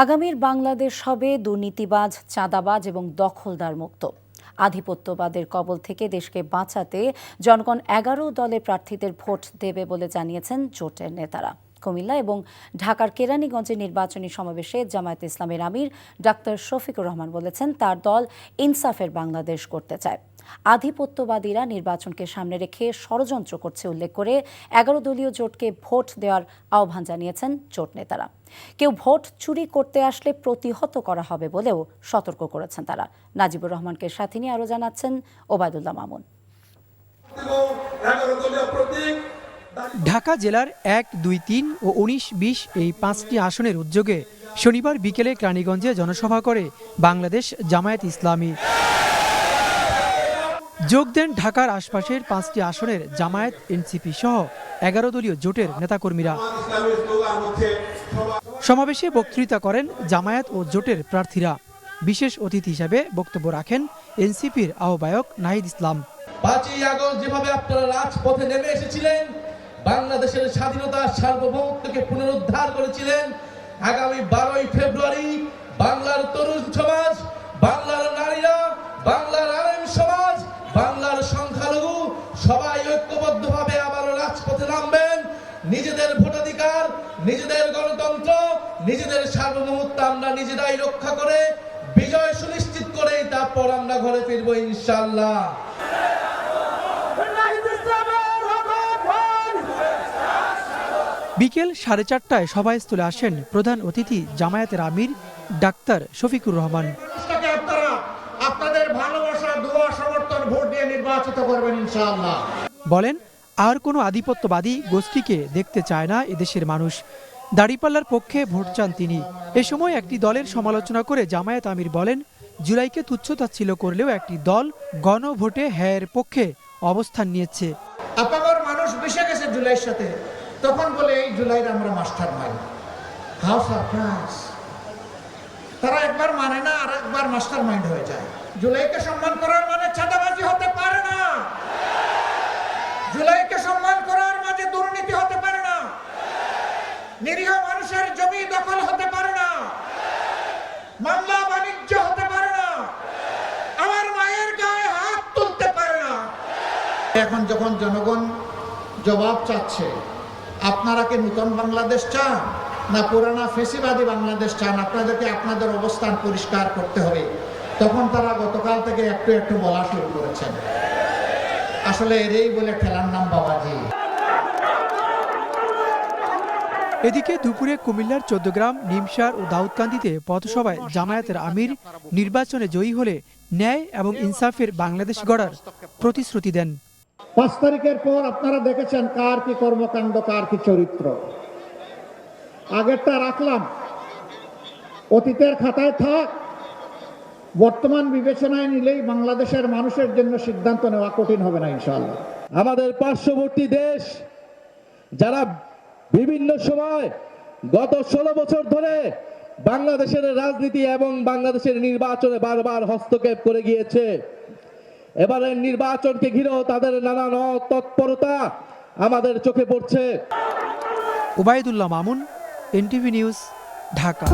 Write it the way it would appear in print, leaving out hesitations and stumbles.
আগামীর বাংলাদেশ হবে দুর্নীতিবাজ, চাঁদাবাজ এবং দখলদার মুক্ত। আধিপত্যবাদের কবল থেকে দেশকে বাঁচাতে জনগণ 11 দলের প্রার্থীদের ভোট দেবে বলে জানিয়েছেন জোটের নেতারা। কুমিল্লা এবং ঢাকার কেরানীগঞ্জে নির্বাচনী সমাবেশে জামায়াত ইসলামের আমির ডাক্তার শফিকুর রহমান বলেছেন, তার দল ইনসাফের বাংলাদেশ করতে চায়। আধিপত্যবাদীরা নির্বাচনকে সামনে রেখে ষড়যন্ত্র করছে উল্লেখ করে 11 দলীয় জোটকে ভোট দেওয়ার আহ্বান জানিয়েছেন জোট নেতারা। কেউ ভোট চুরি করতে আসলে প্রতিহত করা হবে বলেও সতর্ক করেছেন তারা। নাজিবুর রহমানকে সাথে নিয়ে আরও জানাচ্ছেন ওবায়দুল্লাহ মামুন। ঢাকা জেলার 1, 2, 3 ও 19, 20 এই 5টি আসনের উদ্যোগে শনিবার বিকেলে কেরানীগঞ্জে জনসভা করে বাংলাদেশ জামায়াত ইসলামী। যোগ দেন ঢাকার আশপাশের 5টি আসনের জামায়াত, এনসিপি সহ 11 দলীয় জোটের নেতাকর্মীরা। সমাবেশে বক্তৃতা করেন জামায়াত ও জোটের প্রার্থীরা। বিশেষ অতিথি হিসেবে বক্তব্য রাখেন এনসিপির আহ্বায়ক নাহিদ ইসলাম। 5ই আগস্ট যেভাবে আপনারা রাজপথে নেমে এসেছিলেন, বাংলাদেশের স্বাধীনতা সার্বভৌমত্বকে পুনরুদ্ধার করেছিলেন, আগামী 12ই ফেব্রুয়ারি বাংলার তরুণ সমাজ, বাংলার নারীরা, বাংলার আলেম সমাজ, বাংলার সংখ্যালঘু সবাই ঐক্যবদ্ধভাবে আবারও রাজপথে নামবেন। নিজেদের ভোটাধিকার, নিজেদের গণতন্ত্র, নিজেদের সার্বভৌমত্ব আমরা নিজেরাই রক্ষা করে বিজয় সুনিশ্চিত করে তারপর আমরা ঘরে ফিরবো ইনশাআল্লাহ। বিকেল 4:30টায় সভাস্থলে আসেন প্রধান অতিথি জামায়াতের আমির ডাক্তার শফিকুর রহমান। আপনাদের ভালোবাসা, দোয়া, সমর্থন, ভোট দিয়ে নির্বাচিত করবেন ইনশাআল্লাহ। বলেন, আর কোনো আধিপত্যবাদী গোষ্ঠীকে দেখতে চায় না এদেশের মানুষ। দাড়িপাল্লার পক্ষে ভোট চান তিনি। এ সময় একটি দলের সমালোচনা করে জামায়াত আমির বলেন, জুলাইকে তুচ্ছতাচ্ছিল্য করলেও একটি দল গণভোটে হ্যাঁর পক্ষে অবস্থান নিয়েছে। আপনার মানুষ মিশে গেছে জুলাইয়ের সাথে, তখন বলে এই জুলাইয়ের আমরা মাস্টার মাইন্ড। How surprise! তারা একবার মানে না, আর একবার মাস্টার মাইন্ড হয়ে যায়। জুলাইকে সম্মান করার মানে চাঁদাবাজি হতে পারে না। জুলাইকে সম্মান করার মানে দুর্নীতি হতে পারে না। নিরীহ মানুষের জমি দখল হতে পারে না। মামলা বাণিজ্য হতে পারে না। আমার মায়ের গায়ে হাত তুলতে পারে না। এখন যখন জনগণ জবাব চাচ্ছে, আপনারা কি নতুন বাংলাদেশ চান না পুরানা ফেসিবাদী বাংলাদেশ চান, আপনাদেরকে আপনাদের অবস্থান পরিষ্কার করতে হবে। তখন তারা গতকাল থেকে একটু একটু বলা শুরু করেছেন। আসলে এরই বলে খেলার নাম বাবাজি। এদিকে দুপুরে কুমিল্লার 14 গ্রাম, নিমসার ও দাউদকান্দিতে পথসভায় জামায়াতের আমির নির্বাচনে জয়ী হলে ন্যায় এবং ইনসাফের বাংলাদেশ গড়ার প্রতিশ্রুতি দেন। 5 তারিখের পর আপনারা দেখেছেন কার কি কর্মকাণ্ড, কার কি চরিত্র। আগেরটা রাখলাম, অতীতের খাতায় থাক। বর্তমান বিবেচনায় নিলেই বাংলাদেশের মানুষের জন্য সিদ্ধান্ত নেওয়া কঠিন হবে না ইনশাআল্লাহ। আমাদের পার্শ্ববর্তী দেশ যারা বিভিন্ন সময় গত 16 বছর ধরে বাংলাদেশের রাজনীতি এবং বাংলাদেশের নির্বাচনে বারবার হস্তক্ষেপ করে গিয়েছে, এবারের নির্বাচনকে ঘিরেও তাদের নানান তৎপরতা আমাদের চোখে পড়ছে। Obaidullah Mamun, NTV news, Dhaka.